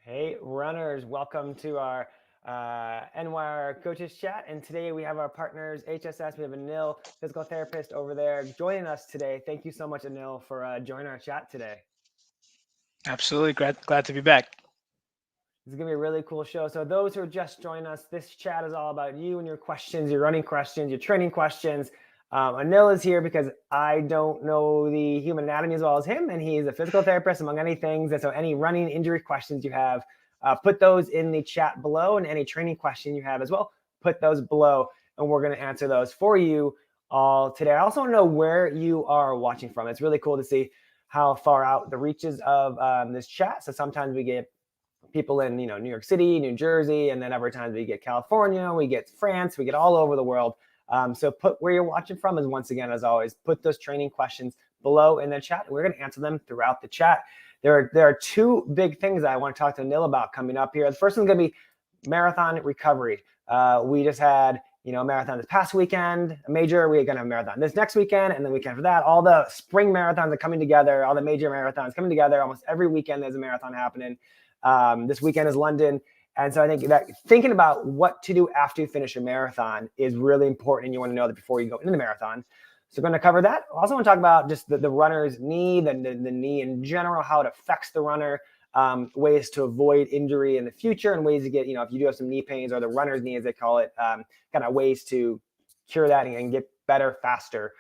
Hey, runners, welcome to our NYRR Coaches Chat. And today we have our partners, HSS. We have Anil, physical therapist over there, joining us today. Thank you so much, Anil, for joining our chat today. Absolutely. Glad to be back. This is going to be a really cool show. So those who are just joining us, this chat is all about you and your questions, your running questions, your training questions. Anil is here because I don't know the human anatomy as well as him, and he's a physical therapist, among many things. And so any running injury questions you have, put those in the chat below, and any training question you have as well, put those below, and we're going to answer those for you all today. I also want to know where you are watching from. It's really cool to see how far out the reaches of this chat. So sometimes we get people in New York City, New Jersey, and then every time we get California, we get France, we get all over the world. So put where you're watching from, and once again, as always, put those training questions below in the chat, and we're going to answer them throughout the chat. There are two big things I want to talk to Anil about coming up here. The first one's going to be marathon recovery. We just had a marathon this past weekend, a major. We're going to have a marathon this next weekend, and the weekend for that. All the spring marathons are coming together. All the major marathons coming together. Almost every weekend there's a marathon happening. This weekend is London. And so I think that thinking about what to do after you finish a marathon is really important. And you want to know that before you go into the marathon. So we're going to cover that. I also want to talk about just the runner's knee, the knee in general, how it affects the runner, ways to avoid injury in the future, and ways to get, if you do have some knee pains, or the runner's knee, as they call it, kind of ways to cure that and get better faster,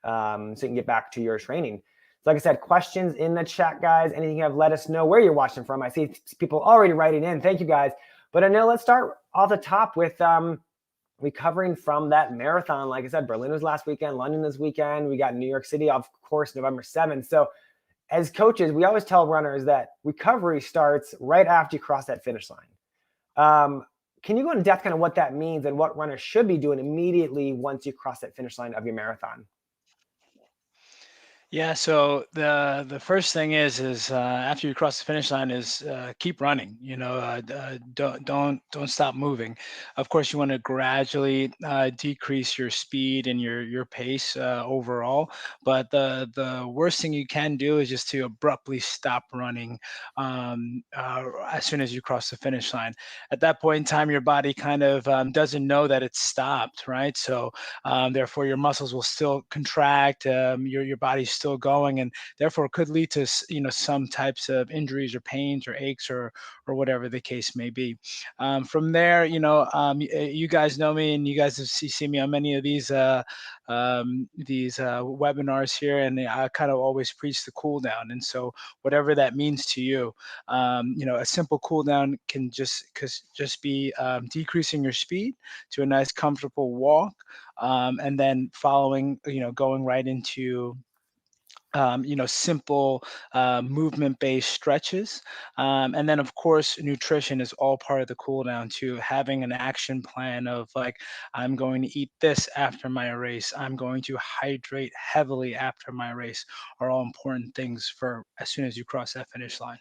so you can get back to your training. So like I said, questions in the chat, guys. Anything you have, let us know where you're watching from. I see people already writing in. Thank you, guys. But I know let's start off the top with recovering from that marathon. Like I said, Berlin was last weekend, London this weekend. We got New York City, of course, November 7th. So as coaches, we always tell runners that recovery starts right after you cross that finish line. Can you go into depth kind of what that means and what runners should be doing immediately once you cross that finish line of your marathon? Yeah, so the first thing is after you cross the finish line is keep running. Don't stop moving. Of course, you want to gradually decrease your speed and your pace overall. But the worst thing you can do is just to abruptly stop running as soon as you cross the finish line. At that point in time, your body kind of doesn't know that it's stopped, right? So therefore, your muscles will still contract. Your body's still going, and therefore could lead to some types of injuries or pains or aches or whatever the case may be. From there, you guys know me, and you guys have seen me on many of these webinars here, and I kind of always preach the cool down. And so whatever that means to you, a simple cool down can just be decreasing your speed to a nice comfortable walk, and then following, going right into simple movement-based stretches. And then, of course, nutrition is all part of the cool down too. Having an action plan of like, I'm going to eat this after my race, I'm going to hydrate heavily after my race, are all important things for as soon as you cross that finish line.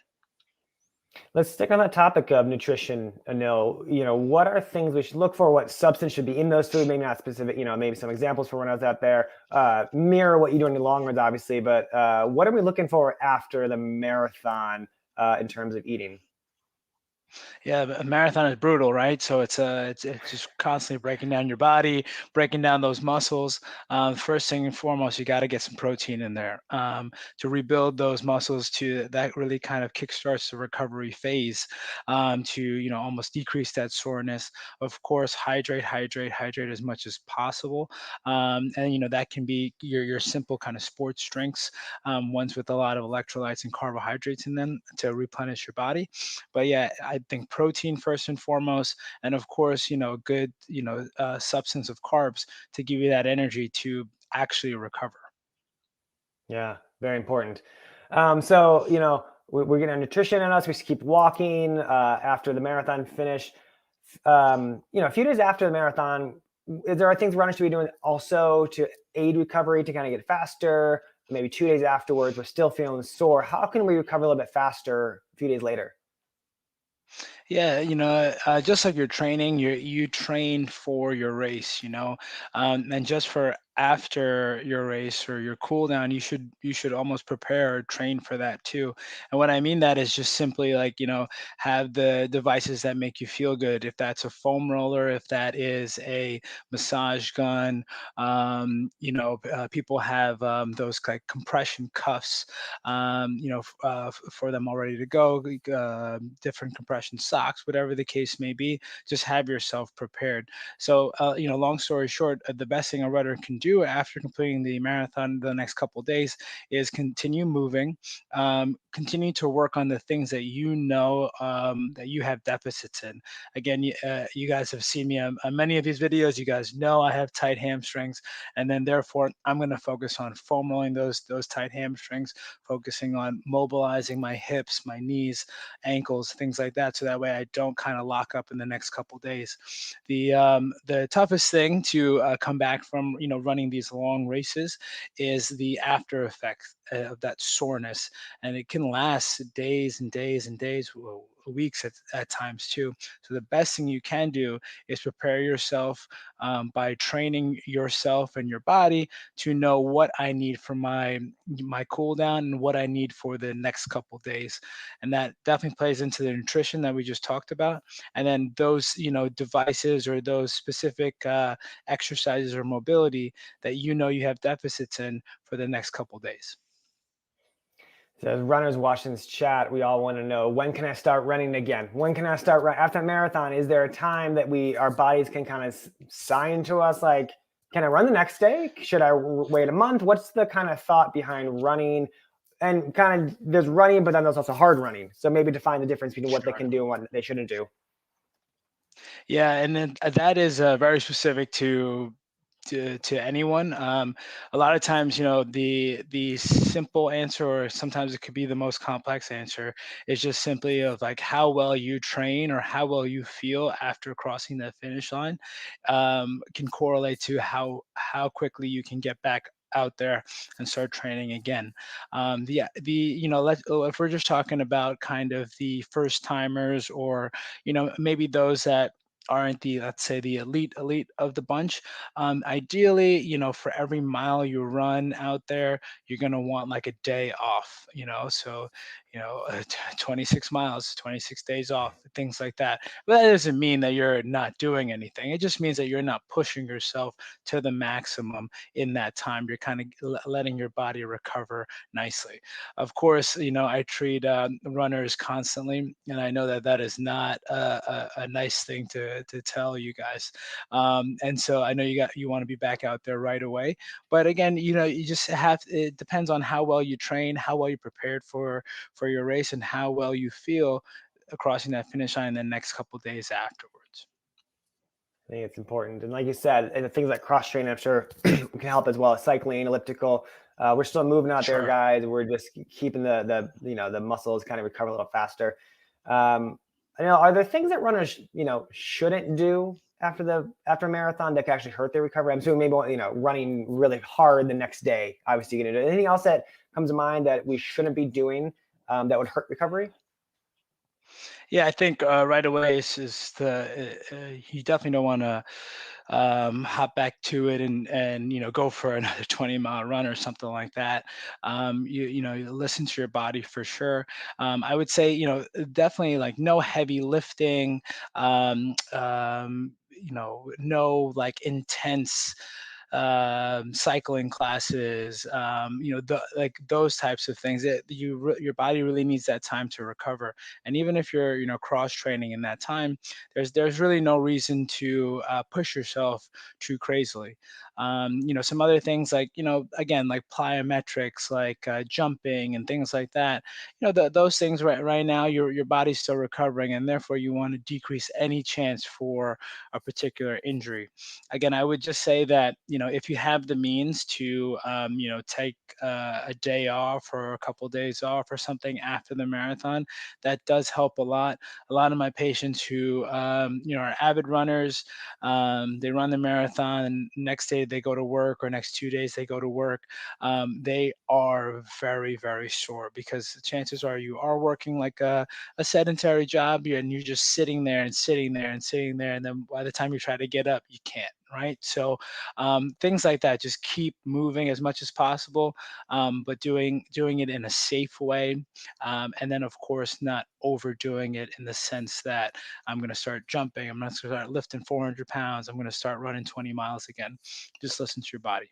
Let's stick on that topic of nutrition, Anil. What are things we should look for? What substance should be in those food? Maybe not specific, maybe some examples for runners out there. Mirror what you do in the long runs, obviously, but what are we looking for after the marathon in terms of eating? Yeah, a marathon is brutal, right? So it's just constantly breaking down your body, breaking down those muscles. First thing and foremost, you got to get some protein in there to rebuild those muscles. To that really kind of kickstarts the recovery phase, to almost decrease that soreness. Of course, hydrate as much as possible, and that can be your simple kind of sports drinks, ones with a lot of electrolytes and carbohydrates in them to replenish your body. But yeah, I think protein first and foremost, and of course, good, substance of carbs to give you that energy to actually recover. Yeah, very important. So, we're getting our nutrition in us. We should keep walking after the marathon finish. A few days after the marathon, is there things runners should be doing also to aid recovery to kind of get faster? Maybe 2 days afterwards, we're still feeling sore. How can we recover a little bit faster a few days later? Yeah, just like your training, you train for your race, and just for after your race or your cool down, you should almost prepare or train for that too. And what I mean that is just simply like, have the devices that make you feel good. If that's a foam roller, if that is a massage gun, people have those like compression cuffs, for them all ready to go, different compression socks, whatever the case may be. Just have yourself prepared. So, long story short, the best thing a runner can do after completing the marathon the next couple of days is continue moving, continue to work on the things that that you have deficits in. Again, you guys have seen me on many of these videos. You guys know I have tight hamstrings, and then therefore I'm going to focus on foam rolling those tight hamstrings, focusing on mobilizing my hips, my knees, ankles, things like that, so that way I don't kind of lock up in the next couple days. The toughest thing to come back from running these long races is the after effects of that soreness, and it can last days and days and days, weeks at times too. So the best thing you can do is prepare yourself by training yourself and your body to know what I need for my cool down and what I need for the next couple days. And that definitely plays into the nutrition that we just talked about. And then those, devices or those specific exercises or mobility that you have deficits in for the next couple days. So as runners watching this chat, we all want to know, when can I start running again? When can I start after a marathon? Is there a time that our bodies can kind of sign to us, like, can I run the next day? Should I wait a month? What's the kind of thought behind running? And kind of, there's running, but then there's also hard running. So maybe define the difference between what they Sure. can do and what they shouldn't do. Yeah, and then that is very specific to anyone. A lot of times, the simple answer, or sometimes it could be the most complex answer, is just simply of like how well you train or how well you feel after crossing the finish line, can correlate to how quickly you can get back out there and start training again. If we're just talking about kind of the first timers, or maybe those that aren't the, let's say, the elite of the bunch, ideally, for every mile you run out there, you're going to want like a day off, so 26 miles, 26 days off, things like that. But that doesn't mean that you're not doing anything. It just means that you're not pushing yourself to the maximum in that time. You're kind of letting your body recover nicely. Of course, I treat runners constantly, and I know that that is not a nice thing to tell you guys. And so I know you want to be back out there right away. But again, you just have, it depends on how well you train, how well you prepared for your race, and how well you feel crossing that finish line in the next couple days afterwards. I think it's important. And like you said, and things like cross training, I'm sure can help as well. Cycling, elliptical. We're still moving out there, Sure. guys. We're just keeping the muscles kind of recover a little faster. Are there things that runners shouldn't do after a marathon that can actually hurt their recovery? I'm assuming maybe running really hard the next day. Obviously, you're gonna do anything else that comes to mind that we shouldn't be doing that would hurt recovery. Yeah, I think right away is you definitely don't want to hop back to it and go for another 20-mile run or something like that. You listen to your body for sure. I would say definitely like no heavy lifting. No like intense cycling classes, like those types of things. Your body really needs that time to recover. And even if you're cross training in that time, there's really no reason to push yourself too crazily. Some other things like again, like plyometrics, like jumping and things like that. Those things right now, your body's still recovering, and therefore you want to decrease any chance for a particular injury. Again, I would just say that if you have the means to, take a day off or a couple days off or something after the marathon, that does help a lot. A lot of my patients who, are avid runners, they run the marathon and next day they go to work, or next 2 days they go to work. They are very, very sore, because the chances are you are working like a sedentary job, and you're just sitting there and sitting there and sitting there. And then by the time you try to get up, you can't, right? So things like that, just keep moving as much as possible, but doing it in a safe way. And then, of course, not overdoing it in the sense that I'm going to start jumping, I'm going to start lifting 400 pounds, I'm going to start running 20 miles again. Just listen to your body.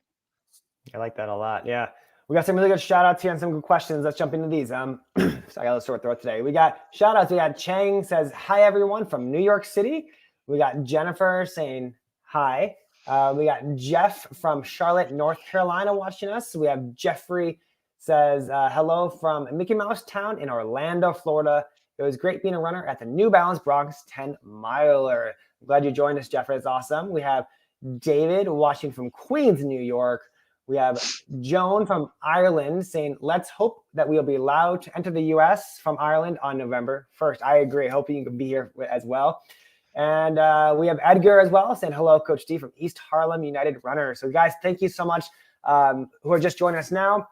I like that a lot. Yeah. We got some really good shout outs here and some good questions. Let's jump into these. So I got a sore throat today. We got shout outs. We got Chang says, hi, everyone from New York City. We got Jennifer saying hi. We got Jeff from Charlotte, North Carolina watching us. We have Jeffrey says, hello from Mickey Mouse Town in Orlando, Florida. It was great being a runner at the New Balance Bronx 10 miler. I'm glad you joined us, Jeffrey. It's awesome. We have David watching from Queens, New York. We have Joan from Ireland saying, let's hope that we'll be allowed to enter the US from Ireland on November 1st. I agree. Hoping you can be here as well. And we have Edgar as well saying, hello, Coach D from East Harlem United Runners. So guys, thank you so much who are just joining us now.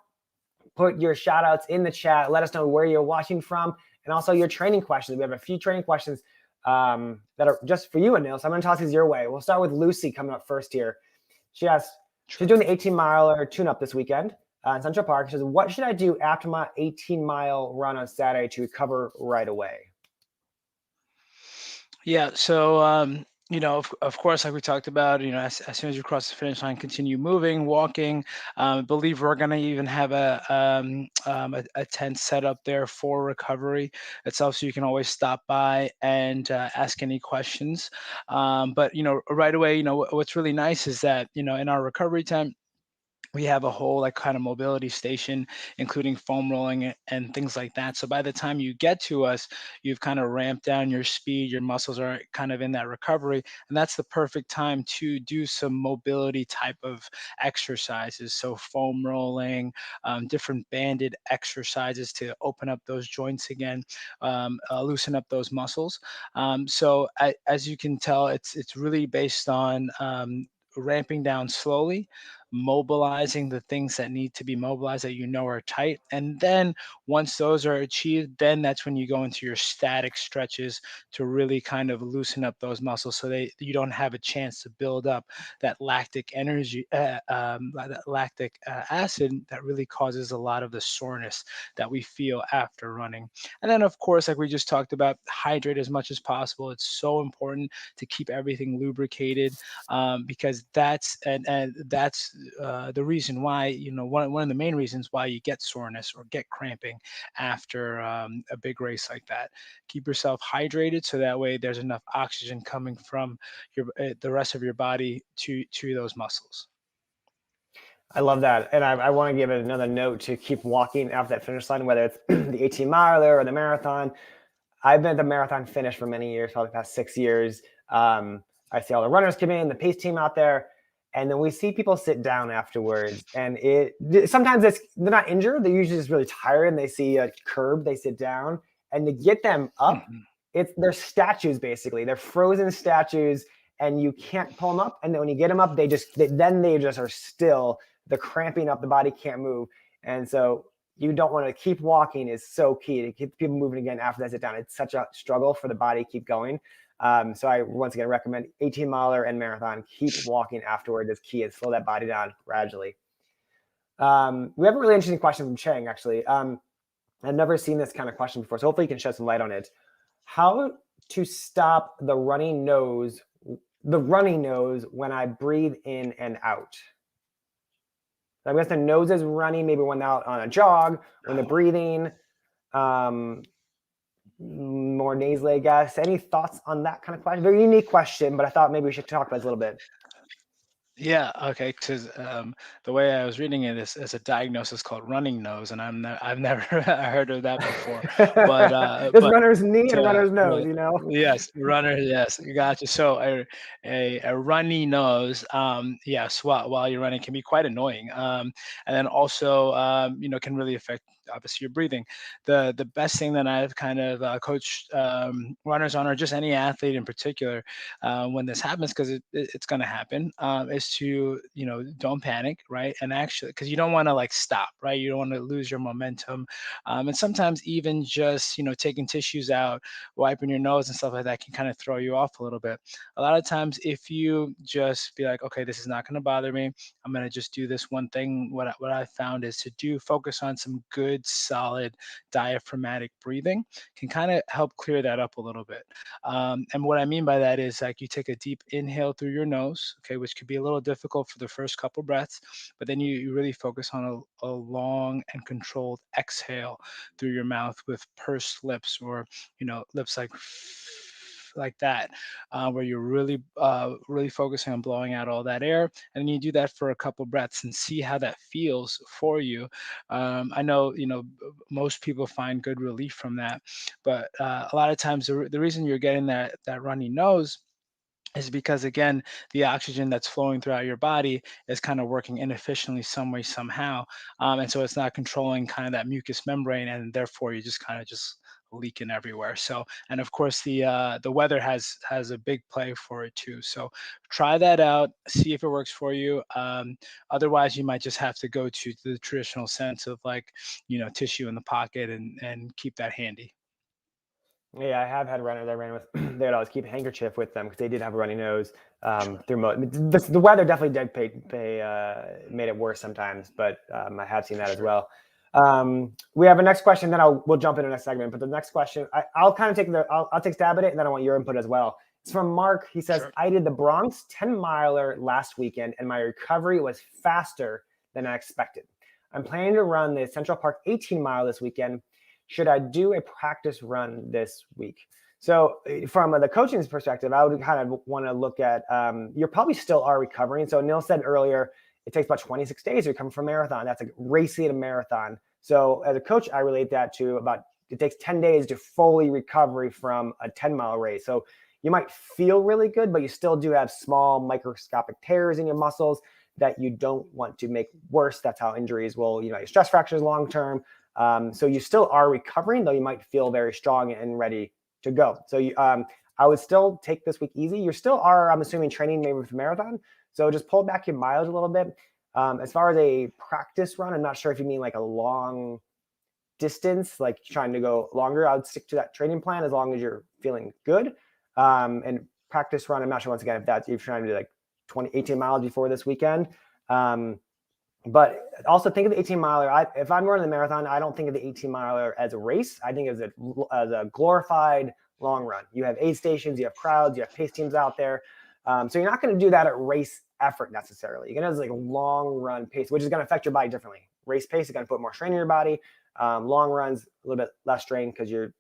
Put your shout outs in the chat. Let us know where you're watching from and also your training questions. We have a few training questions that are just for you, Anil. So I'm going to toss these your way. We'll start with Lucy coming up first here. She asks, she's doing the 18-mile tune-up this weekend in Central Park. She says, what should I do after my 18-mile run on Saturday to recover right away? Yeah. So, of course, like we talked about, as soon as you cross the finish line, continue moving, walking. I believe we're going to even have a tent set up there for recovery itself, so you can always stop by and ask any questions. But, right away, what's really nice is that, in our recovery tent, we have a whole like kind of mobility station, including foam rolling and things like that. So by the time you get to us, you've kind of ramped down your speed, your muscles are kind of in that recovery. And that's the perfect time to do some mobility type of exercises. So foam rolling, different banded exercises to open up those joints again, loosen up those muscles. As you can tell, it's really based on ramping down slowly, mobilizing the things that need to be mobilized that are tight. And then once those are achieved, then that's when you go into your static stretches to really kind of loosen up those muscles, so you don't have a chance to build up that lactic energy, that lactic acid that really causes a lot of the soreness that we feel after running. And then, of course, like we just talked about, hydrate as much as possible. It's so important to keep everything lubricated, because that's the reason why, one of the main reasons why you get soreness or get cramping after a big race like that. Keep yourself hydrated, so that way there's enough oxygen coming from the rest of your body to those muscles. I love that. And I want to give it another note to keep walking after that finish line, whether it's the 18-miler or the marathon. I've been at the marathon finish for many years, probably the past 6 years. I see all the runners come in, the pace team out there, and then we see people sit down afterwards. And sometimes they're not injured. They're usually just really tired, and they see a curb, they sit down. And to get them up, they're statues, basically. They're frozen statues, and you can't pull them up. And then when you get them up, they just are still. The cramping up, the body can't move. And so you don't want to keep walking is so key to keep people moving again after they sit down. It's such a struggle for the body to keep going. So I once again recommend 18-miler and marathon. Keep walking afterward is key, and slow that body down gradually. We have a really interesting question from Chang, actually. I've never seen this kind of question before, so hopefully you can shed some light on it. How to stop the runny nose when I breathe in and out? I guess the nose is runny, maybe when out on a jog, when they're breathing, more nasally, I guess. Any thoughts on that kind of question? Very unique question, but I thought maybe we should talk about it a little bit. Yeah, okay, because the way I was reading it is a diagnosis called running nose, and I've never heard of that before. But There's runner's knee and uh, runner's nose, but you know? yes, runner, yes, you gotcha. So a runny nose, yes, while you're running can be quite annoying, and then also can really affect obviously your breathing. The best thing that I've kind of coached runners on, or just any athlete in particular, when this happens, because it's going to happen, is to don't panic, right? And actually, because you don't want to like stop, right? You don't want to lose your momentum, and sometimes even just taking tissues out, wiping your nose and stuff like that can kind of throw you off a little bit. A lot of times, if you just be like, okay, this is not going to bother me, I'm going to just do this one thing. What I found is to focus on some good, solid diaphragmatic breathing can kind of help clear that up a little bit. And what I mean by that is like you take a deep inhale through your nose, okay, which could be a little difficult for the first couple breaths, but then you really focus on a long and controlled exhale through your mouth with pursed lips, or lips like that, where you're really focusing on blowing out all that air, and then you do that for a couple breaths and see how that feels for you. I know most people find good relief from that, but a lot of times the reason you're getting that runny nose is because, again, the oxygen that's flowing throughout your body is kind of working inefficiently some way somehow, and so it's not controlling kind of that mucous membrane, and therefore you just kind of just leaking everywhere. So, and of course the weather has a big play for it too. So try that out, see if it works for you. Otherwise you might just have to go to the traditional sense of like tissue in the pocket, and keep that handy. Yeah, I have had runners I ran with. They would always keep a handkerchief with them because they did have a runny nose. Sure. The weather definitely did made it worse sometimes, but I have seen For that as sure. well. We have a next question, then we'll jump into the next segment. But the next question, I'll kind of I'll take stab at it, and then I want your input as well. It's from Mark. He says, Sure. "I did the Bronx 10-miler last weekend, and my recovery was faster than I expected. I'm planning to run the Central Park 18-mile this weekend. Should I do a practice run this week?" So from the coaching's perspective, I would kind of want to look at, you probably still are recovering. So Neil said earlier, it takes about 26 days to recover from a marathon. That's like racing a marathon. So as a coach, I relate that to it takes 10 days to fully recover from a 10-mile race. So you might feel really good, but you still do have small microscopic tears in your muscles that you don't want to make worse. That's how injuries will, your stress fractures long-term. So you still are recovering, though you might feel very strong and ready to go. So I would still take this week easy. You still are, I'm assuming, training maybe for marathon. So just pull back your mileage a little bit. As far as a practice run, I'm not sure if you mean like a long distance, like trying to go longer. I would stick to that training plan as long as you're feeling good. And practice run, I'm not sure once again if you're trying to do like 18 miles before this weekend. But also think of the 18-miler. If I'm running the marathon, I don't think of the 18-miler as a race. I think of it as a glorified long run. You have aid stations, you have crowds, you have pace teams out there. So you're not going to do that at race effort necessarily. You're going to have like a long run pace, which is going to affect your body differently. Race pace is going to put more strain in your body. Long runs, a little bit less strain because you're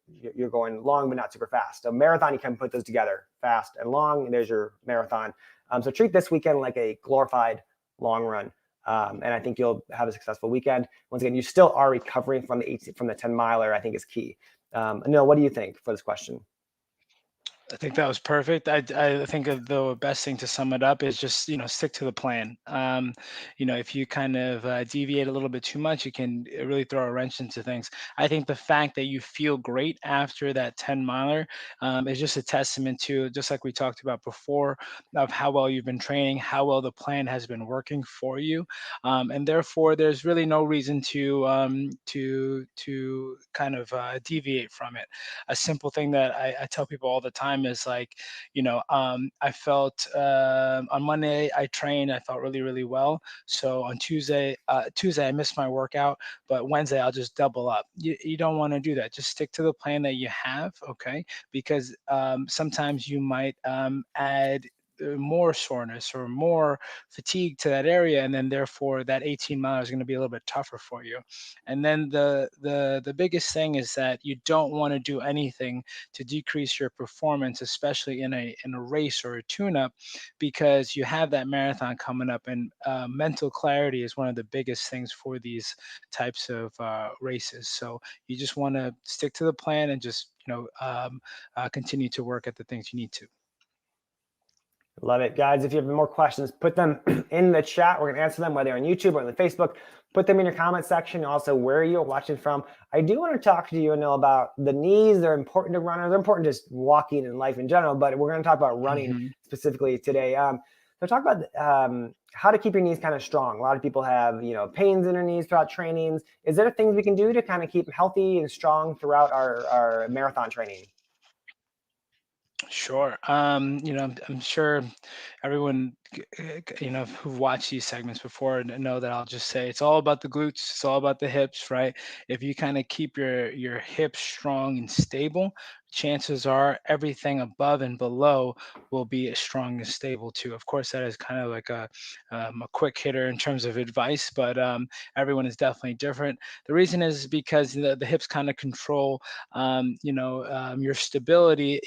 going long but not super fast. So marathon, you can put those together, fast and long, and there's your marathon. So treat this weekend like a glorified long run. And I think you'll have a successful weekend. Once again, you still are recovering from the 10-miler, I think is key. Anil, what do you think for this question? I think that was perfect. I think the best thing to sum it up is just stick to the plan. If you kind of deviate a little bit too much, it can really throw a wrench into things. I think the fact that you feel great after that 10-miler is just a testament to, just like we talked about before, of how well you've been training, how well the plan has been working for you, and therefore there's really no reason to kind of deviate from it. A simple thing that I tell people all the time is like, I felt on Monday I trained, I felt really, really well. So on Tuesday I missed my workout, but Wednesday I'll just double up. You don't want to do that. Just stick to the plan that you have, okay? Because sometimes you might add more soreness or more fatigue to that area, and then therefore that 18 mile is going to be a little bit tougher for you. And then the biggest thing is that you don't want to do anything to decrease your performance, especially in a race or a tune-up, because you have that marathon coming up, and mental clarity is one of the biggest things for these types of races. So you just want to stick to the plan and just continue to work at the things you need to. Love it. Guys, if you have more questions, put them in the chat. We're going to answer them, whether on YouTube or on the Facebook. Put them in your comment section. Also, where you're watching from. I do want to talk to you, Anil, about the knees. They're important to runners. They're important just walking in life in general, but we're going to talk about running specifically today. So talk about how to keep your knees kind of strong. A lot of people have, pains in their knees throughout trainings. Is there things we can do to kind of keep them healthy and strong throughout our marathon training? Sure. I'm sure everyone, who've watched these segments before know that I'll just say it's all about the glutes. It's all about the hips, right? If you kind of keep your hips strong and stable, chances are everything above and below will be as strong and stable too. Of course, that is kind of like a quick hitter in terms of advice, but everyone is definitely different. The reason is because the hips kind of control your stability,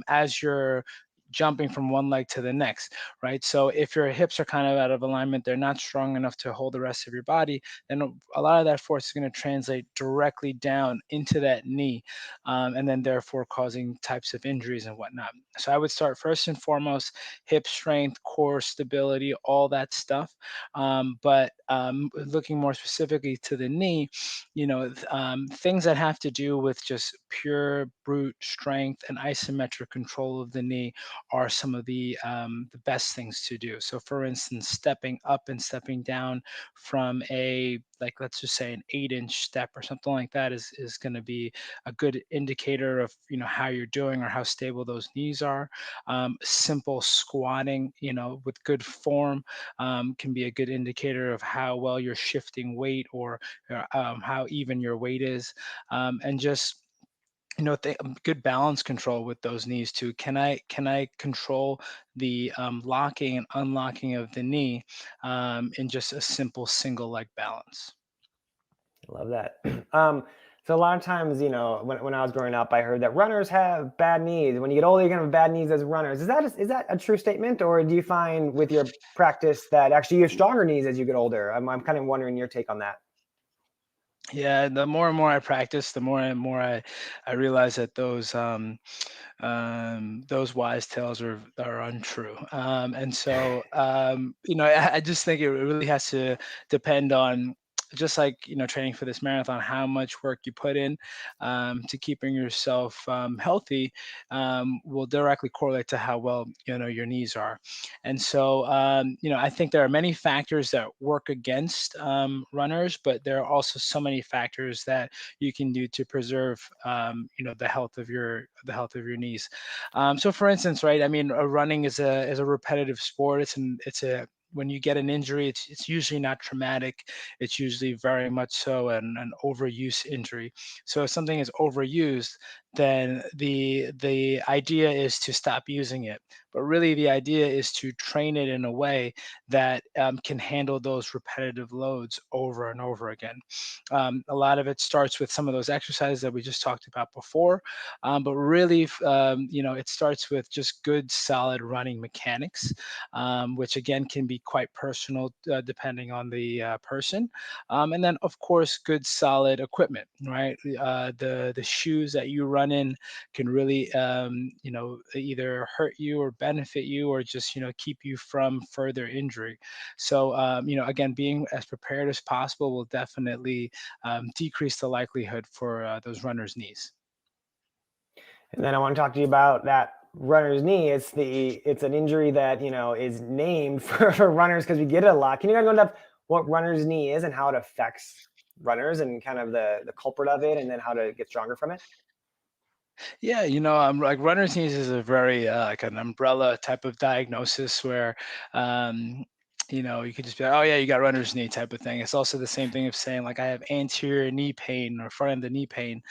as you're jumping from one leg to the next, right? So if your hips are kind of out of alignment, they're not strong enough to hold the rest of your body, then a lot of that force is going to translate directly down into that knee, and then therefore causing types of injuries and whatnot. So I would start first and foremost, hip strength, core stability, all that stuff. But looking more specifically to the knee, things that have to do with just pure brute strength and isometric control of the knee are some of the best things to do. So for instance, stepping up and stepping down from let's just say an 8-inch step or something like that is going to be a good indicator of how you're doing or how stable those knees are. Simple squatting, with good form, can be a good indicator of how well you're shifting weight, or how even your weight is, and just good balance control with those knees too. Can I control the locking and unlocking of the knee in just a simple single leg balance? Love that. So a lot of times, when I was growing up, I heard that runners have bad knees. When you get older, you're gonna have bad knees as runners. Is that a true statement, or do you find with your practice that actually you have stronger knees as you get older? I'm kind of wondering your take on that. Yeah, the more and more I practice, the more and more I realize that those wise tales are untrue. And so I just think it really has to depend on, just like training for this marathon, how much work you put in to keeping yourself healthy will directly correlate to how well your knees are. And so I think there are many factors that work against runners, but there are also so many factors that you can do to preserve the health of your knees. So for instance, right, I mean, running is a repetitive sport. It's a when you get an injury, it's usually not traumatic. It's usually very much so an overuse injury. So if something is overused, then the idea is to stop using it. But really, the idea is to train it in a way that can handle those repetitive loads over and over again. A lot of it starts with some of those exercises that we just talked about before, but really, it starts with just good, solid running mechanics, which again can be quite personal depending on the person. And then, of course, good, solid equipment, right? The shoes that you run in can really, either hurt you or benefit you, or just keep you from further injury. So, again, being as prepared as possible will definitely decrease the likelihood for those runners' knees. And then I want to talk to you about that runner's knee. It's an injury that is named for runners because we get it a lot. Can you guys go into what runner's knee is and how it affects runners and kind of the culprit of it, and then how to get stronger from it? Yeah, like runner's knees is a very like an umbrella type of diagnosis where, um, You could just be like, oh yeah, you got runner's knee type of thing. It's also the same thing of saying like I have anterior knee pain or front of the knee pain.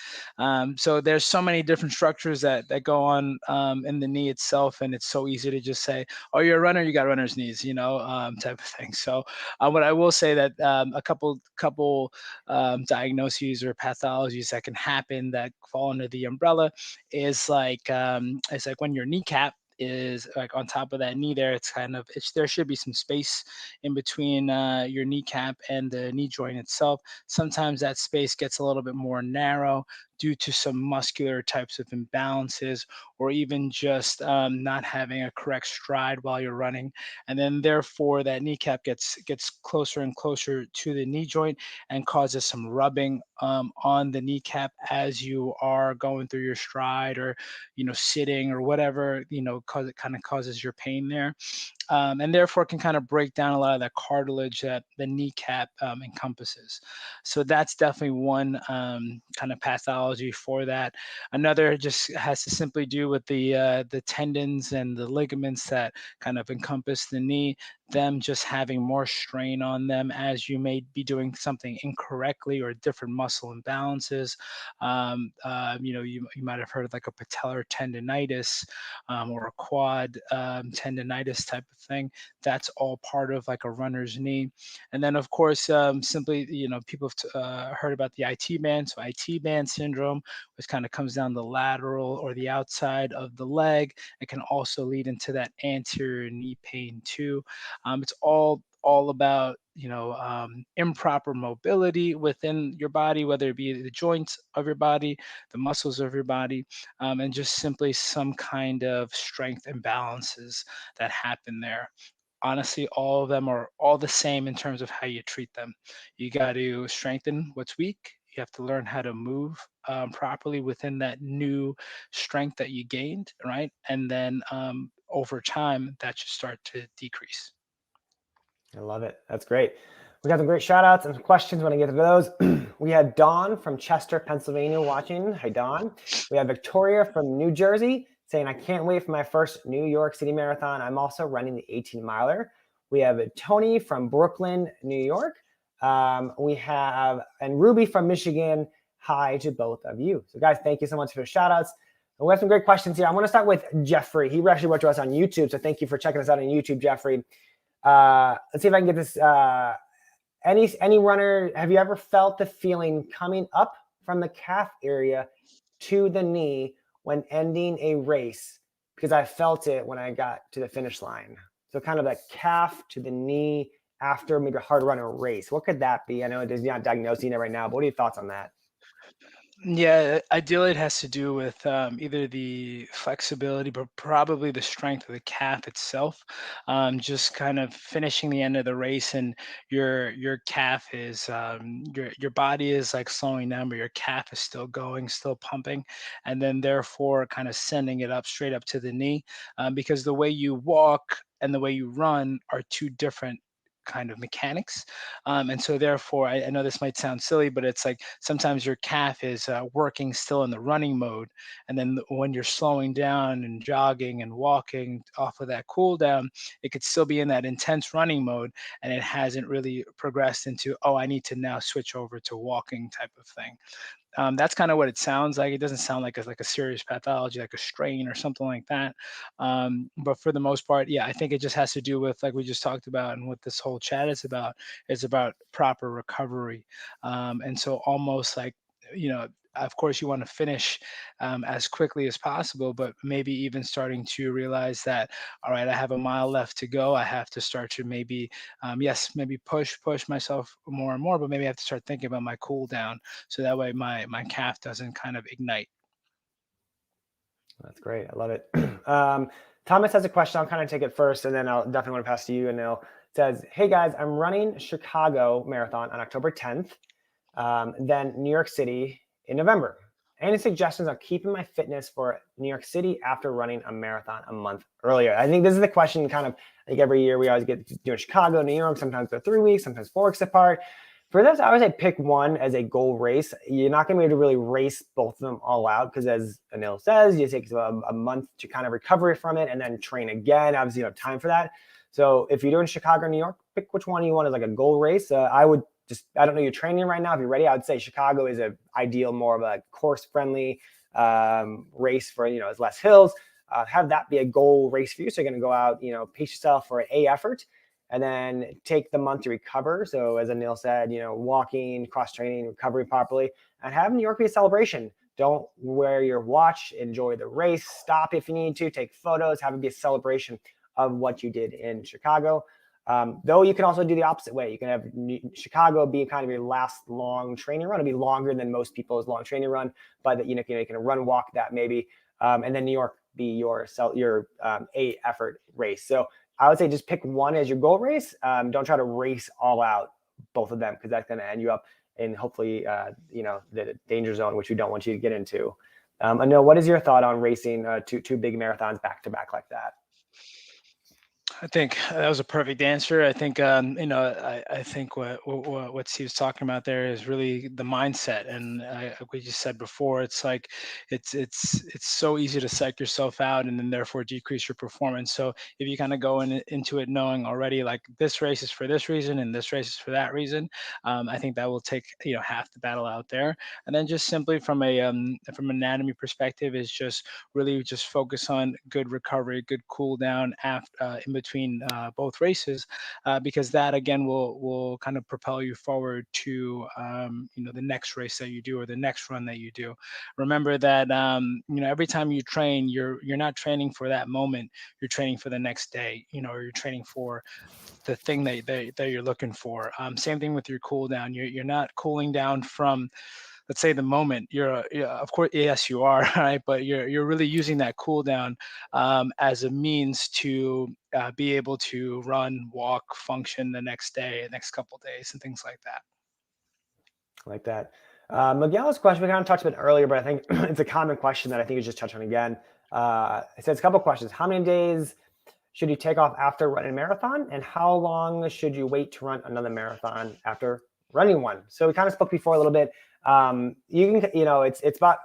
So there's so many different structures that go on in the knee itself, and it's so easy to just say, oh, you're a runner, you got runner's knees, type of thing. So what I will say that a couple diagnoses or pathologies that can happen that fall under the umbrella is like when your kneecap is like on top of that knee there. There should be some space in between your kneecap and the knee joint itself. Sometimes that space gets a little bit more narrow due to some muscular types of imbalances, or even just not having a correct stride while you're running. And then therefore that kneecap gets closer and closer to the knee joint and causes some rubbing on the kneecap as you are going through your stride, or sitting or whatever, cause it kind of causes your pain there. And therefore can kind of break down a lot of that cartilage that the kneecap encompasses. So that's definitely one kind of pathology for that. Another just has to simply do with the tendons and the ligaments that kind of encompass the knee, them just having more strain on them as you may be doing something incorrectly, or different muscle imbalances. You might have heard of like a patellar tendonitis or a quad tendonitis type of thing. That's all part of like a runner's knee. And then of course, simply, people have heard about the IT band. So IT band syndrome, which kind of comes down the lateral or the outside of the leg. It can also lead into that anterior knee pain too. It's all about improper mobility within your body, whether it be the joints of your body, the muscles of your body, and just simply some kind of strength imbalances that happen there. Honestly, all of them are all the same in terms of how you treat them. You got to strengthen what's weak. You have to learn how to move properly within that new strength that you gained, right? And then over time, that should start to decrease. I love it. That's great. We got some great shout outs and some questions when I get to those. We had Dawn from Chester, Pennsylvania watching. Hi, Dawn. We have Victoria from New Jersey saying, I can't wait for my first New York City Marathon. I'm also running the 18-miler. We have Tony from Brooklyn, New York. And Ruby from Michigan. Hi to both of you. So guys, thank you so much for the shout outs. And we have some great questions here. I want to start with Jeffrey. He actually wrote to us on YouTube. So thank you for checking us out on YouTube, Jeffrey. Let's see if I can get this. Any runner, have you ever felt the feeling coming up from the calf area to the knee when ending a race? Because I felt it when I got to the finish line. So kind of that calf to the knee after maybe a hard run or race. What could that be? I know you're not diagnosing it right now, but what are your thoughts on that? Yeah, ideally it has to do with either the flexibility, but probably the strength of the calf itself. Just kind of finishing the end of the race, and your calf is your body is like slowing down, but your calf is still going, still pumping, and then therefore kind of sending it up straight up to the knee, because the way you walk and the way you run are two different kind of mechanics. And so therefore, I know this might sound silly, but it's like sometimes your calf is working still in the running mode. And then when you're slowing down and jogging and walking off of that cool down, it could still be in that intense running mode. And it hasn't really progressed into, oh, I need to now switch over to walking type of thing. That's kind of what it sounds like. It doesn't sound like a serious pathology, like a strain or something like that. But for the most part, yeah, I think it just has to do with, like we just talked about, and what this whole chat is about. It's about proper recovery. And so almost like, of course, you want to finish as quickly as possible, but maybe even starting to realize that, all right, I have a mile left to go. I have to start to maybe, maybe push myself more and more, but maybe I have to start thinking about my cool down, so that way my calf doesn't kind of ignite. That's great. I love it. Thomas has a question. I'll kind of take it first, and then I'll definitely want to pass to you. And it says, hey guys, I'm running Chicago Marathon on October 10th, then New York City in November. Any suggestions on keeping my fitness for New York City after running a marathon a month earlier? I think this is the question kind of like every year we always get doing Chicago, New York. Sometimes they're 3 weeks, sometimes 4 weeks apart. For this, I would say pick one as a goal race. You're not going to be able to really race both of them all out because, as Anil says, you take a month to kind of recover from it and then train again. Obviously, you don't have time for that. So if you're doing Chicago, New York, pick which one you want as like a goal race. I don't know your training right now. If you're ready, I would say Chicago is an ideal, more of a course friendly race for, it's less hills. Have that be a goal race for you. So you're going to go out, pace yourself for an A effort, and then take the month to recover. So as Anil said, walking, cross training, recovery properly, and have New York be a celebration. Don't wear your watch, enjoy the race, stop if you need to, take photos, have it be a celebration of what you did in Chicago. Though you can also do the opposite way. You can have Chicago be kind of your last long training run. It'll be longer than most people's long training run, but you can run walk that maybe, and then New York be your A effort race. So I would say just pick one as your goal race. Don't try to race all out both of them, because that's going to end you up in hopefully the danger zone, which we don't want you to get into. Anil, what is your thought on racing two big marathons back to back like that? I think that was a perfect answer. I think I think what Steve's talking about there is really the mindset, and like we just said before, it's like it's so easy to psych yourself out and then therefore decrease your performance. So if you kind of go into it knowing already like this race is for this reason and this race is for that reason, I think that will take half the battle out there. And then just simply from from anatomy perspective is just really just focus on good recovery, good cool down after in between both races, because that again will kind of propel you forward to the next race that you do or the next run that you do. Remember that every time you train, you're not training for that moment. You're training for the next day. Or you're training for the thing that you're looking for. Same thing with your cool down. You're not cooling down from, let's say, the moment. Of course, yes you are, right, but you're really using that cool down as a means to be able to run, walk, function the next day, next couple of days, and things like that. Like that. Miguel's question, we kind of touched on it earlier, but I think it's a common question that I think you just touched on again. It says a couple of questions. How many days should you take off after running a marathon, and how long should you wait to run another marathon after running one? So we kind of spoke before a little bit. It's about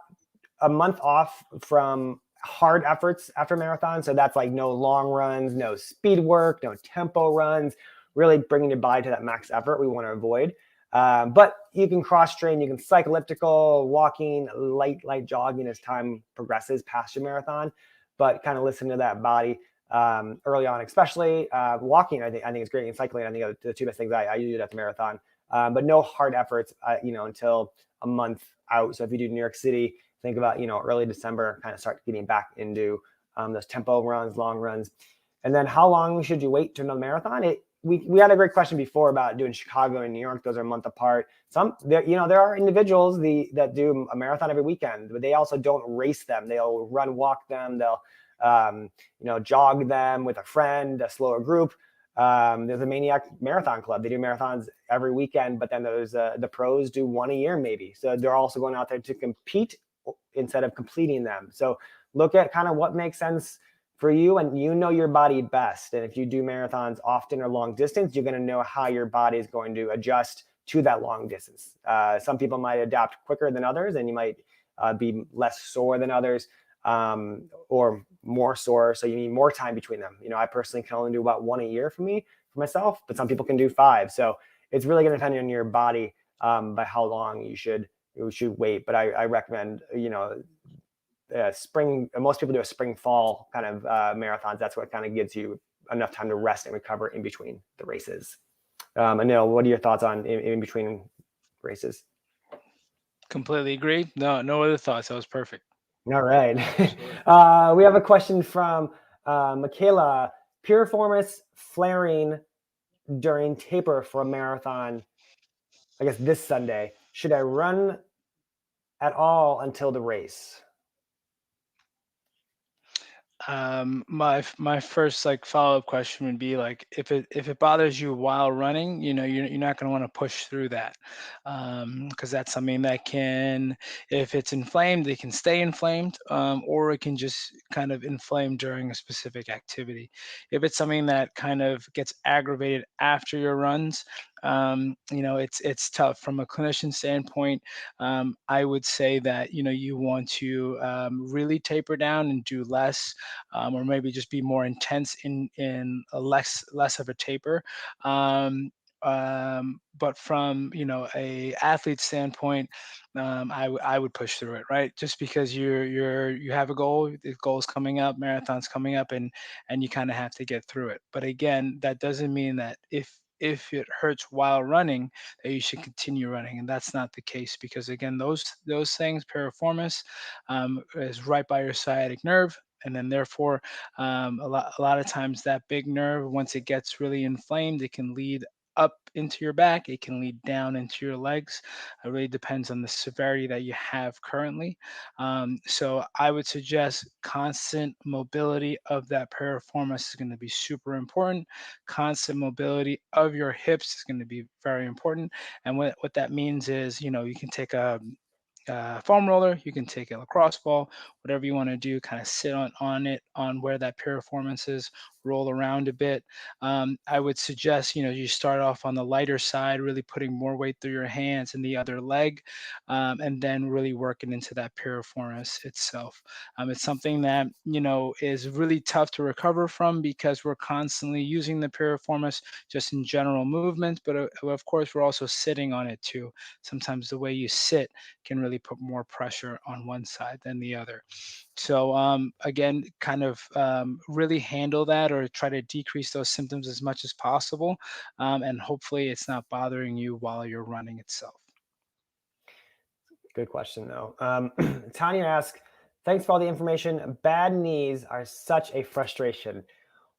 a month off from hard efforts after marathon. So that's like no long runs, no speed work, no tempo runs, really bringing your body to that max effort we want to avoid. But you can cross train, you can cycle elliptical, walking, light jogging as time progresses past your marathon, but kind of listen to that body early on, especially walking. I think it's great, and cycling, I think are the two best things I do at the marathon. But no hard efforts, until a month out. So if you do New York City, think about, early December, kind of start getting back into those tempo runs, long runs. And then how long should you wait to another marathon? We had a great question before about doing Chicago and New York. Those are a month apart. There are individuals that do a marathon every weekend, but they also don't race them. They'll run, walk them. They'll, jog them with a friend, a slower group. There's a Maniac Marathon Club. They do marathons every weekend, but then there's the pros do one a year maybe. So they're also going out there to compete instead of completing them. So look at kind of what makes sense for you, and your body best. And if you do marathons often or long distance, you're going to know how your body is going to adjust to that long distance. Some people might adapt quicker than others, and you might be less sore than others, or more sore. So you need more time between them. I personally can only do about one a year for myself, but some people can do 5. So it's really going to depend on your body by how long you should wait. But I recommend, spring. Most people do a spring fall kind of marathons. That's what kind of gives you enough time to rest and recover in between the races. Anil, what are your thoughts on in between races? Completely agree. No other thoughts. That was perfect. All right. We have a question from Michaela. Piriformis flaring during taper for a marathon, I guess this Sunday. Should I run at all until the race? My first follow-up question would be like, if it bothers you while running, you're not going to want to push through that, because that's something that can, if it's inflamed, it can stay inflamed, or it can just kind of inflame during a specific activity. If it's something that kind of gets aggravated after your runs, It's tough from a clinician standpoint. I would say that you want to really taper down and do less, or maybe just be more intense in a less of a taper. But from a athlete standpoint, I would push through it, right? Just because you have a goal, the goal's coming up, marathon's coming up, and you kind of have to get through it. But again, that doesn't mean that if it hurts while running, that you should continue running, and that's not the case, because again, those things, piriformis, is right by your sciatic nerve. And then therefore, a lot of times that big nerve, once it gets really inflamed, it can lead up into your back, it can lead down into your legs. It really depends on the severity that you have currently. So I would suggest constant mobility of that piriformis is going to be super important. Constant mobility of your hips is going to be very important. And what that means is, you can take a foam roller, you can take a lacrosse ball, whatever you want to do, kind of sit on it, on where that piriformis is, roll around a bit. I would suggest, you start off on the lighter side, really putting more weight through your hands and the other leg, and then really working into that piriformis itself. It's something that, is really tough to recover from, because we're constantly using the piriformis just in general movements, but of course, we're also sitting on it too. Sometimes the way you sit can really put more pressure on one side than the other. So again, kind of really handle that, or try to decrease those symptoms as much as possible, and hopefully it's not bothering you while you're running itself. Good question, though. Tanya asks, thanks for all the information. Bad knees are such a frustration.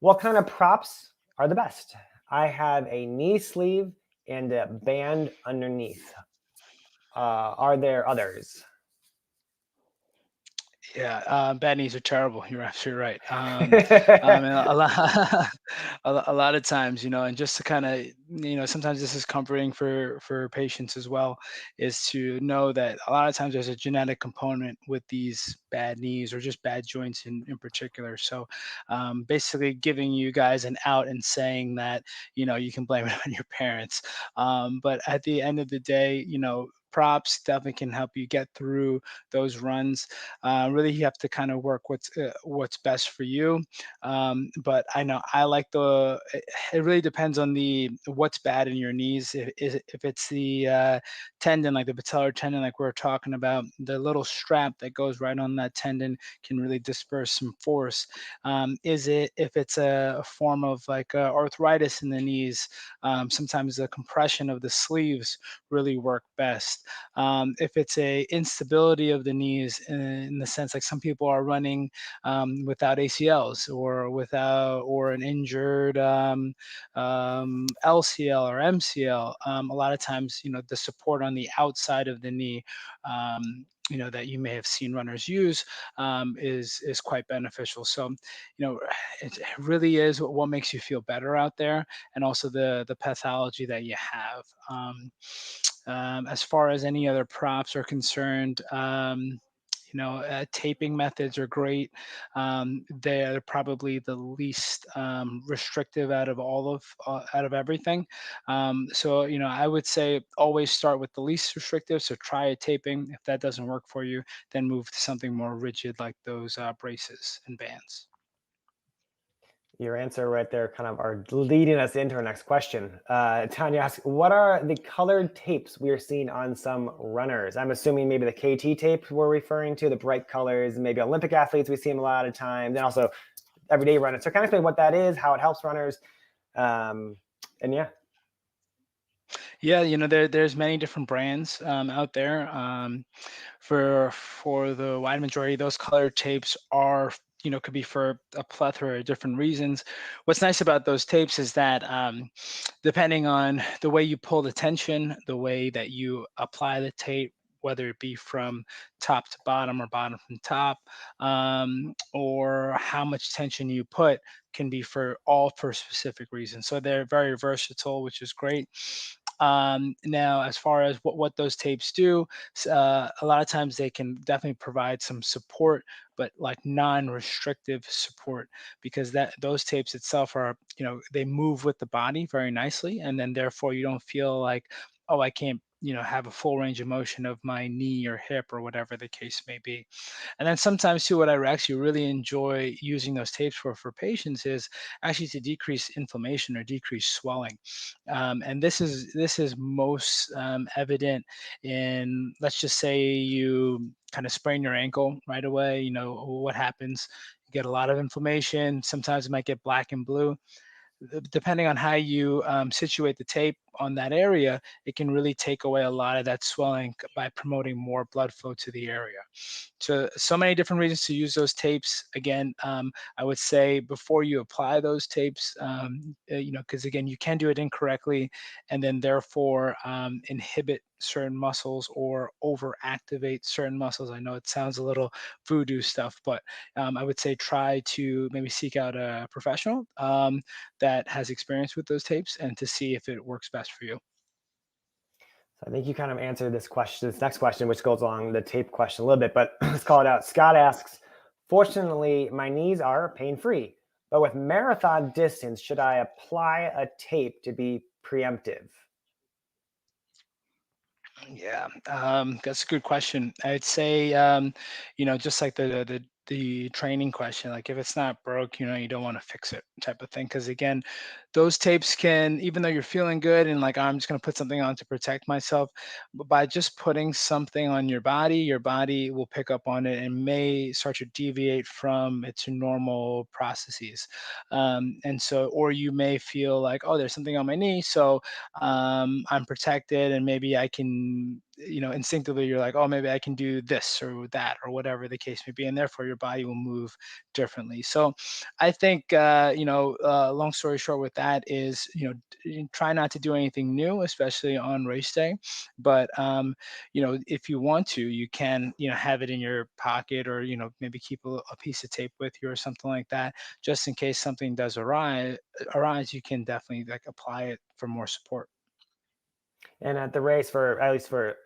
What kind of props are the best? I have a knee sleeve and a band underneath. Are there others? Yeah, bad knees are terrible. You're absolutely right. And a lot, a lot of times, and just to kind of, sometimes this is comforting for patients as well, is to know that a lot of times there's a genetic component with these bad knees, or just bad joints in particular. So, basically, giving you guys an out and saying that you can blame it on your parents, but at the end of the day, props definitely can help you get through those runs. Really, you have to kind of work what's best for you. But I know I like it really depends on the what's bad in your knees. If it's the tendon, like the patellar tendon, like we are talking about, the little strap that goes right on that tendon can really disperse some force. If it's a form of like arthritis in the knees, sometimes the compression of the sleeves really work best. If it's a instability of the knees, in the sense like some people are running without ACLs, or an injured LCL or MCL, a lot of times the support on the outside of the knee, that you may have seen runners use, is quite beneficial. So it really is what makes you feel better out there, and also the pathology that you have. As far as any other props are concerned, taping methods are great. They're probably the least restrictive out of everything. So I would say always start with the least restrictive. So try a taping. If that doesn't work for you, then move to something more rigid, like those braces and bands. Your answer right there kind of are leading us into our next question. Tanya asks, what are the colored tapes we are seeing on some runners? I'm assuming maybe the KT tape we're referring to, the bright colors, maybe Olympic athletes, we see them a lot of times, and also everyday runners. So kind of explain what that is, how it helps runners. And yeah. Yeah, there's many different brands out there. For the wide majority, those color tapes are, could be for a plethora of different reasons. What's nice about those tapes is that, depending on the way you pull the tension, the way that you apply the tape, whether it be from top to bottom or bottom from top, or how much tension you put, can be for specific reasons. So they're very versatile, which is great. Now, as far as what those tapes do, a lot of times they can definitely provide some support, but like non-restrictive support, because those tapes itself are, they move with the body very nicely, and then therefore you don't feel like, oh, I can't, have a full range of motion of my knee or hip or whatever the case may be. And then sometimes too, what I actually really enjoy using those tapes for patients is actually to decrease inflammation or decrease swelling. And this is most evident in, let's just say you kind of sprain your ankle right away. What happens? You get a lot of inflammation. Sometimes it might get black and blue. Depending on how you situate the tape on that area, it can really take away a lot of that swelling by promoting more blood flow to the area. So many different reasons to use those tapes. Again, I would say before you apply those tapes, because again, you can do it incorrectly, and then therefore inhibit certain muscles or overactivate certain muscles. I know it sounds a little voodoo stuff, but I would say try to maybe seek out a professional that has experience with those tapes and to see if it works best for you. So I think you kind of answered this next question, which goes along the tape question a little bit, but let's call it out. Scott asks, fortunately, my knees are pain-free, but with marathon distance, should I apply a tape to be preemptive? Yeah, that's a good question. I'd say, just like the training question, like if it's not broke, you don't want to fix it type of thing. Because again, those tapes can, even though you're feeling good and like I'm just gonna put something on to protect myself, but by just putting something on your body will pick up on it and may start to deviate from its normal processes. And so, or you may feel like, oh, there's something on my knee, so I'm protected, and maybe I can, instinctively you're like, oh, maybe I can do this or that or whatever the case may be, and therefore your body will move differently. So I think, long story short with that is, try not to do anything new, especially on race day. But, if you want to, you can, have it in your pocket, or, maybe keep a piece of tape with you or something like that, just in case something does arise, you can definitely like apply it for more support. And at the race, for at least for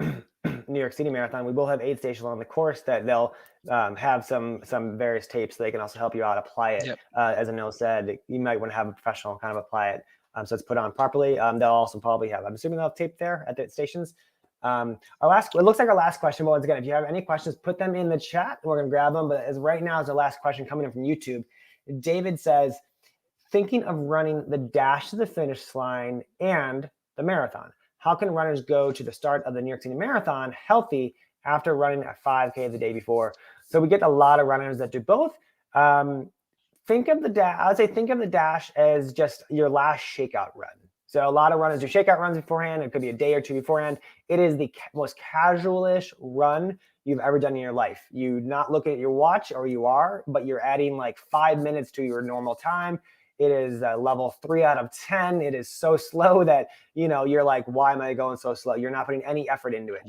New York City Marathon, we will have aid stations along the course that they'll have some various tapes so they can also help you out apply it. Yep. As Anil said, you might want to have a professional kind of apply it so it's put on properly. They'll also probably have, I'm assuming they'll have tape there at the stations. It looks like our last question, but once again, if you have any questions, put them in the chat. We're going to grab them. But as right now is the last question coming in from YouTube. David says, thinking of running the dash to the finish line and the marathon. How can runners go to the start of the New York City Marathon healthy after running a 5K the day before? So we get a lot of runners that do both. Think of the dash as just your last shakeout run. So a lot of runners do shakeout runs beforehand. It could be a day or two beforehand. It is the most casual-ish run you've ever done in your life. You not look at your watch, or you are, but you're adding like 5 minutes to your normal time. It is a level 3 out of 10. It is so slow that, you're like, why am I going so slow? You're not putting any effort into it.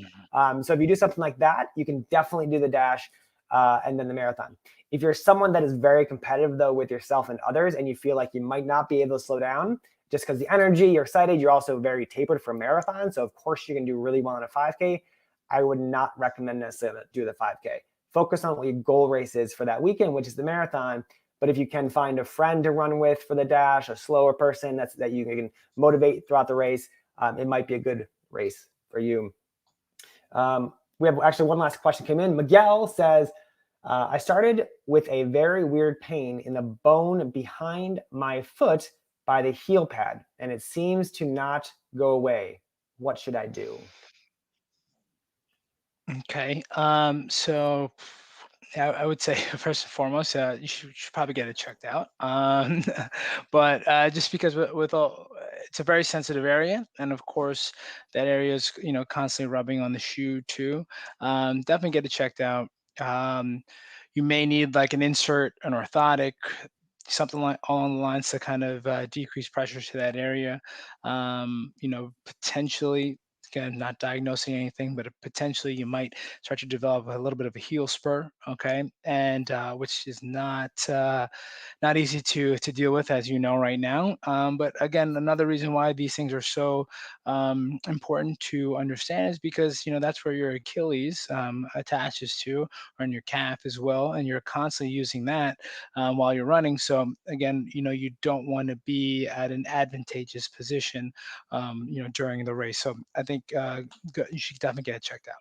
So if you do something like that, you can definitely do the dash and then the marathon. If you're someone that is very competitive, though, with yourself and others, and you feel like you might not be able to slow down just because the energy, you're excited, you're also very tapered for a marathon. So of course you can do really well in a 5K. I would not recommend necessarily do the 5K. Focus on what your goal race is for that weekend, which is the marathon. But if you can find a friend to run with for the dash, a slower person that you can motivate throughout the race, it might be a good race for you. We have actually one last question came in. Miguel says, I started with a very weird pain in the bone behind my foot by the heel pad, and it seems to not go away. What should I do? Okay. So I would say first and foremost, you should probably get it checked out. But just because with all, it's a very sensitive area, and of course that area is constantly rubbing on the shoe too. Definitely get it checked out. You may need like an insert, an orthotic, something like along the lines to kind of decrease pressure to that area. Potentially again, not diagnosing anything, but potentially you might start to develop a little bit of a heel spur, okay, and which is not easy to deal with, as you know right now. But again, another reason why these things are so important to understand is because that's where your Achilles attaches to, or in your calf as well, and you're constantly using that while you're running. So again, you don't want to be at an advantageous position, during the race. So I think you should definitely get it checked out.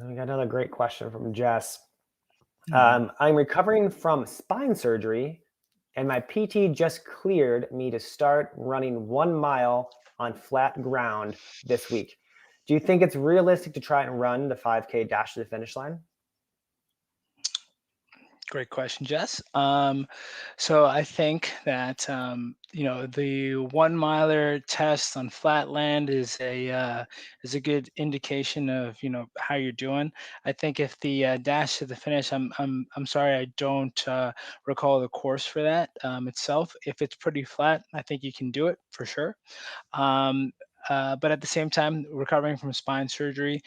We got another great question from Jess. I'm recovering from spine surgery, and my PT just cleared me to start running 1 mile on flat ground this week. Do you think it's realistic to try and run the 5K dash to the finish line? Great question, Jess. So I think that the 1 miler test on flat land is a good indication of how you're doing. I think if the dash to the finish, I'm sorry, I don't recall the course for that itself. If it's pretty flat, I think you can do it for sure. But at the same time, recovering from spine surgery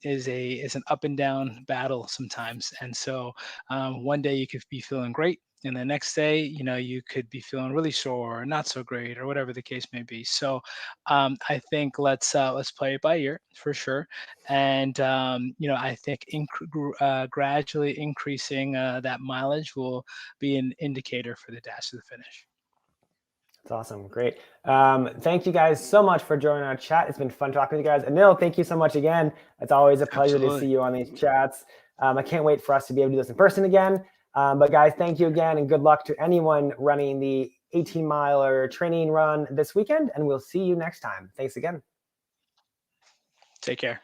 is an up and down battle sometimes. And so one day you could be feeling great, and the next day, you could be feeling really sore or not so great, or whatever the case may be. So I think let's play it by ear for sure. And I think gradually increasing that mileage will be an indicator for the dash to the finish. That's awesome. Great. Thank you guys so much for joining our chat. It's been fun talking with you guys. Anil, thank you so much again. It's always a pleasure to see you on these chats. I can't wait for us to be able to do this in person again. But guys, thank you again, and good luck to anyone running the 18-miler training run this weekend. And we'll see you next time. Thanks again. Take care.